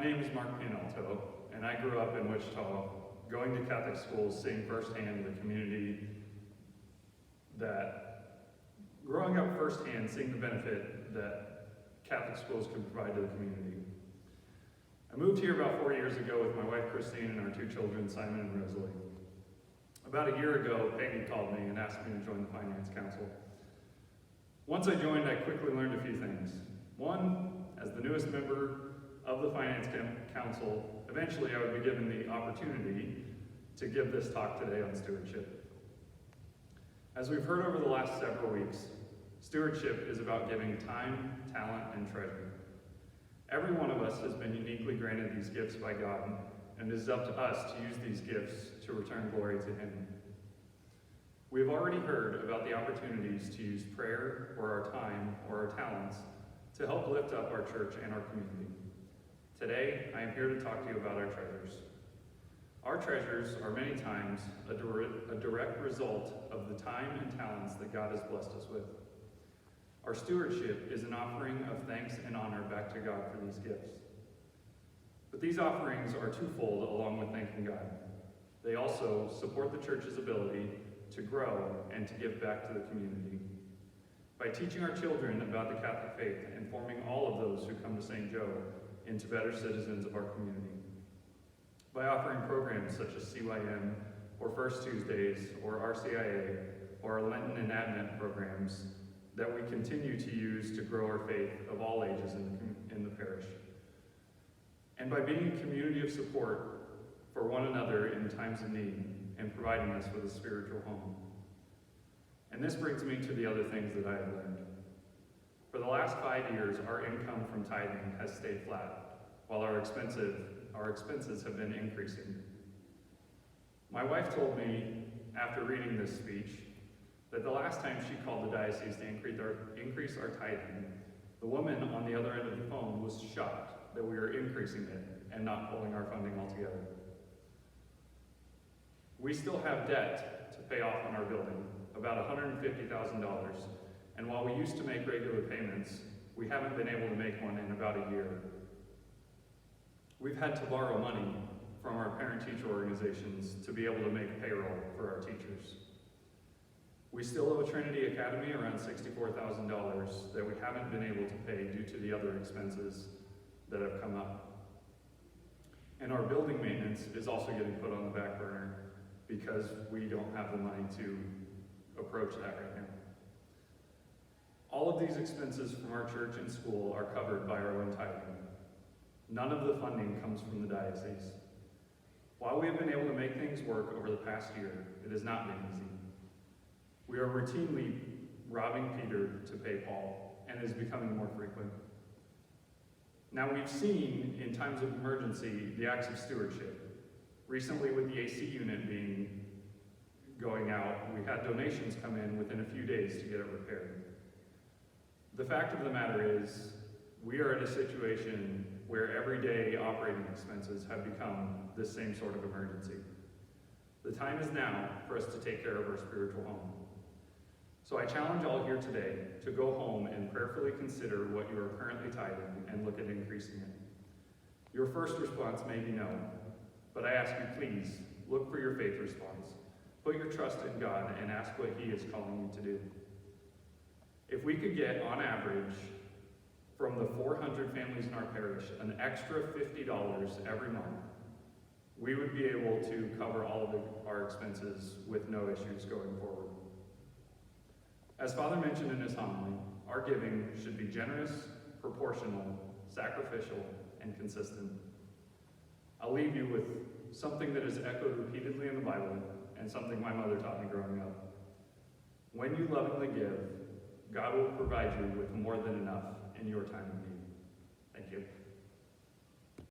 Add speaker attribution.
Speaker 1: name is Mark Pianalto, and I grew up in Wichita, going to Catholic schools, seeing firsthand the community growing up firsthand, seeing the benefit that Catholic schools can provide to the community. I moved here about 4 years ago with my wife Christine and our two children, Simon and Rosalie. About a year ago, Peggy called me and asked me to join the Finance Council. Once I joined, I quickly learned a few things. One, as the newest member of the Finance Council, eventually I would be given the opportunity to give this talk today on stewardship. As we've heard over the last several weeks, stewardship is about giving time, talent, and treasure. Every one of us has been uniquely granted these gifts by God, and it is up to us to use these gifts to return glory to Him. We have already heard about the opportunities to use prayer, or our time, or our talents to help lift up our church and our community. Today, I am here to talk to you about our treasures. Our treasures are many times a direct result of the time and talents that God has blessed us with. Our stewardship is an offering of thanks and honor back to God for these gifts. But these offerings are twofold along with thanking God. They also support the church's ability to grow and to give back to the community. By teaching our children about the Catholic faith and forming all of those who come to St. Joe into better citizens of our community. By offering programs such as CYM, or First Tuesdays, or RCIA, or our Lenten and Advent programs that we continue to use to grow our faith of all ages in the parish. And by being a community of support for one another in times of need and providing us with a spiritual home. And this brings me to the other things that I have learned. For the last 5 years, our income from tithing has stayed flat, while our expenses have been increasing. My wife told me, after reading this speech, that the last time she called the diocese to increase our tithing, the woman on the other end of the phone was shocked that we were increasing it and not pulling our funding altogether. We still have debt to pay off on our building, about $150,000, and while we used to make regular payments, we haven't been able to make one in about a year. We've had to borrow money from our parent-teacher organizations to be able to make payroll for our teachers. We still owe Trinity Academy around $64,000 that we haven't been able to pay due to the other expenses that have come up. And our building maintenance is also getting put on the back burner because we don't have the money to approach that right now. All of these expenses from our church and school are covered by our own tithing. None of the funding comes from the diocese. While we have been able to make things work over the past year, it has not been easy. We are routinely robbing Peter to pay Paul, and it is becoming more frequent. Now we've seen, in times of emergency, the acts of stewardship. Recently with the AC unit going out, we had donations come in within a few days to get it repaired. The fact of the matter is, we are in a situation where everyday operating expenses have become the same sort of emergency. The time is now for us to take care of our spiritual home. So I challenge all here today to go home and prayerfully consider what you are currently tithing and look at increasing it. Your first response may be no, but I ask you please, look for your faith response. Put your trust in God and ask what He is calling you to do. If we could get, on average, from the 400 families in our parish, an extra $50 every month, we would be able to cover all of our expenses with no issues going forward. As Father mentioned in his homily, our giving should be generous, proportional, sacrificial, and consistent. I'll leave you with something that is echoed repeatedly in the Bible and something my mother taught me growing up. When you lovingly give, God will provide you with more than enough in your time of need. Thank you.